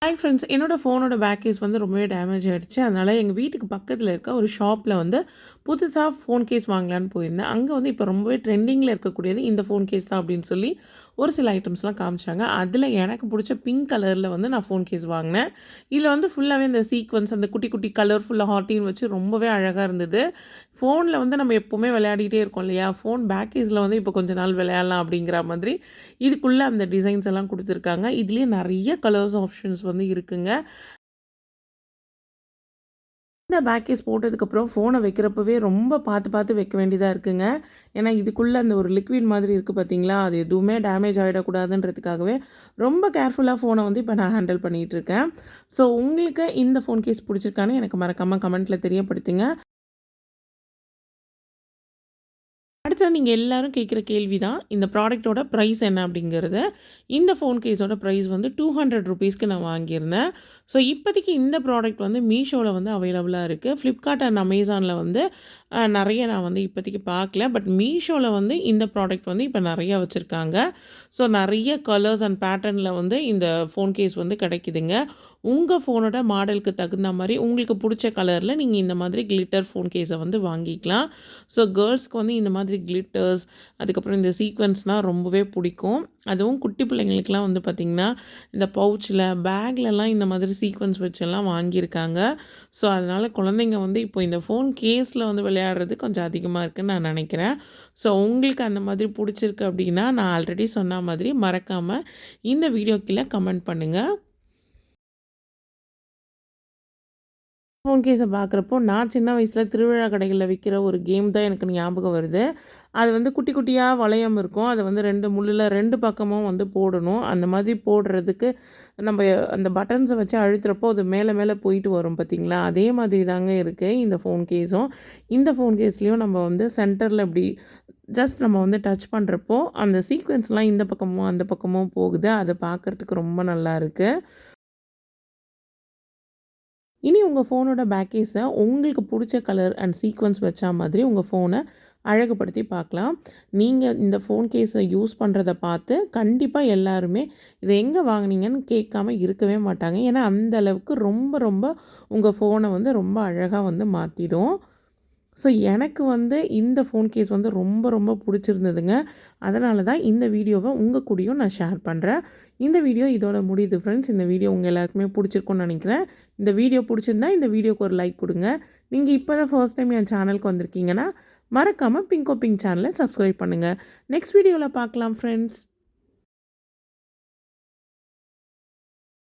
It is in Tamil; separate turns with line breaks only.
ஹாய் ஃப்ரெண்ட்ஸ், என்னோட ஃபோனோட பேக் கேஸ் வந்து ரொம்பவே டேமேஜ் ஆயிடுச்சு. அதனால எங்க வீட்டுக்கு பக்கத்துல இருக்க ஒரு ஷாப்ல வந்து புதுசா ஃபோன் கேஸ் வாங்கலான்னு போயிருந்தேன். அங்க வந்து இப்ப ரொம்பவே ட்ரெண்டிங்ல இருக்கக்கூடியது இந்த ஃபோன் கேஸ் தான் அப்படின்னு சொல்லி ஒரு சில ஐட்டம்ஸ்லாம் காமிச்சாங்க. அதுல எனக்கு புடிச்ச பிங்க் கலர்ல வந்து நான் ஃபோன் கேஸ் வாங்குனேன். இதுல வந்து ஃபுல்லாவே இந்த சீக்வென்ஸ் அந்த குட்டி குட்டி கலர்ஃபுல்லா ஹார்டின் வச்சு ரொம்பவே அழகா இருந்தது. ஃபோன்ல வந்து நம்ம எப்பவுமே விளையாடிட்டே இருக்கோம் இல்லையா? ஃபோன் பேக் கேஸ்ல வந்து இப்போ கொஞ்ச நாள் விளையாடலாம் அப்படிங்கிற மாதிரி இதுக்குள்ள அந்த டிசைன்ஸ் எல்லாம் குடுத்துருக்காங்க. இதுலயே நெறைய கலர்ஸ் ஆப்ஷன்ஸ் வந்து இருக்குங்க. இந்த பேக் கேஸ் போட்டதுக்கப்புறம் ஃபோன வைக்கிறப்பவே ரொம்ப பார்த்து பார்த்து வைக்க வேண்டியதா இருக்குங்க. ஏன்னா இதுக்குள்ள அந்த ஒரு லிக்விட் மாதிரி இருக்கு பார்த்தீங்களா? அது எதுவுமே டேமேஜ் ஆயிடக்கூடாதுன்றதுக்காகவே ரொம்ப கேர்ஃபுல்லா ஃபோன வந்து இப்ப நான் ஹேண்டில் பண்ணிட்டு இருக்கேன். ஸோ உங்களுக்கு இந்த ஃபோன் கேஸ் புடிச்சிருக்கான்னு எனக்கு மறக்காம கமெண்ட்ல தெரியப்படுத்துங்க. அடுத்தது நீங்க எல்லாரும் கேட்குற கேள்வி தான். இந்த ப்ராடக்ட்டோட பிரைஸ் என்ன அப்படிங்கிறது. இந்த ஃபோன் கேஸோட பிரைஸ் வந்து ₹200க்கு நான் வாங்கியிருந்தேன். ஸோ இப்போதைக்கு இந்த ப்ராடக்ட் வந்து மீஷோல வந்து அவைலபிளா இருக்கு. Flipkart அண்ட் Amazonல வந்து நெறைய நான் வந்து இப்போதைக்கு பார்க்கல. பட் மீஷோல வந்து இந்த ப்ராடக்ட் வந்து இப்போ நெறைய வச்சிருக்காங்க. ஸோ நெறைய கலர்ஸ் அண்ட் பேட்டர்ன்ல வந்து இந்த ஃபோன் கேஸ் வந்து கிடைக்குதுங்க. உங்க ஃபோனோட மாடலுக்கு தகுந்த மாரி உங்களுக்கு புடிச்ச கலர்ல நீங்க இந்த மாதிரி கிளிட்டர் ஃபோன் கேஸ வந்து வாங்கிக்கலாம். ஸோ கேர்ல்ஸ்க்கு வந்து இந்த மாதிரி கிளிட்டர்ஸ், அதுக்கப்புறம் இந்த சீக்வென்ஸ்லாம் ரொம்பவே பிடிக்கும். அதுவும் குட்டி பிள்ளைங்களுக்குலாம் வந்து பார்த்திங்கன்னா, இந்த பவுச்சில், பேக்லலாம் இந்த மாதிரி சீக்வென்ஸ் வச்செல்லாம் வாங்கியிருக்காங்க. ஸோ அதனால குழந்தைங்க வந்து இப்போ இந்த ஃபோன் கேஸில வந்து விளையாடுறது கொஞ்சம் அதிகமா இருக்குன்னு நான் நினைக்கிறேன். ஸோ உங்களுக்கு அந்த மாதிரி பிடிச்சிருக்கு அப்படின்னா, நான் ஆல்ரெடி சொன்ன மாதிரி மறக்காம இந்த வீடியோ கீழ கமெண்ட் பண்ணுங்க. ஃபோன் கேஸ பார்க்குறப்போ, நான் சின்ன வயசுல திருவிழா கடைகள்ல விக்கிற ஒரு கேம் தான் எனக்கு ஞாபகம் வருது. அது வந்து குட்டி குட்டியா வளையம் இருக்கும். அத வந்து 2 முள்ளுல 2 பக்கமும் வந்து போடணும். அந்த மாதிரி போடுறதுக்கு நம்ப அந்த பட்டன்ஸ வச்சு அழுத்துறப்போ, அது மேல மேல போயிட்டு வரும் பார்த்தீங்களா? அதே மாதிரி தாங்க இருக்கு இந்த ஃபோன் கேஸும். இந்த ஃபோன் கேஸ்லயும் நம்ம வந்து சென்டர்ல இப்டி ஜஸ்ட் நம்ம வந்து டச் பண்றப்போ, அந்த சீக்வென்ஸ்லாம் இந்த பக்கமும், அந்த பக்கமும் போகுது. அத பார்க்கறதுக்கு ரொம்ப நல்லாருக்கு. இனி உங்க ஃபோனோட பேக் கேஸ உங்களுக்கு புடிச்ச கலர் அண்ட் சீக்வென்ஸ் வச்சா மாதிரி உங்க ஃபோன அழகுபடுத்தி பார்க்கலாம். நீங்க இந்த ஃபோன் கேஸ யூஸ் பண்றத பார்த்து கண்டிப்பா எல்லாருமே, "இத எங்க வாங்குனீங்கன்னு?" கேட்காம இருக்கவே மாட்டாங்க. ஏன்னா, அந்த அளவுக்கு ரொம்ப ரொம்ப உங்க ஃபோன வந்து ரொம்ப அழகா வந்து மாத்திடும். ஸோ எனக்கு வந்து இந்த ஃபோன் கேஸ் வந்து ரொம்ப ரொம்ப புடிச்சிருந்ததுங்க. அதனால தான் இந்த வீடியோவ உங்க கூடயும் நான் ஷேர் பண்றேன். இந்த வீடியோ இதோட முடியுது ஃப்ரெண்ட்ஸ். இந்த வீடியோ உங்க எல்லாருக்குமே புடிச்சிருக்கும்னு நெனைக்கிறேன். இந்த வீடியோ புடிச்சிருந்தா இந்த வீடியோக்கு ஒரு லைக் குடுங்க. நீங்க இப்ப தான் ஃபர்ஸ்ட் டைம் என் சேனலுக்கு வந்திருக்கீங்கன்னா, மறக்காம பிங்கோ பிங்க் சேனல சப்ஸ்கிரைப் பண்ணுங்க. நெக்ஸ்ட் வீடியோல பார்க்கலாம் ஃப்ரெண்ட்ஸ்.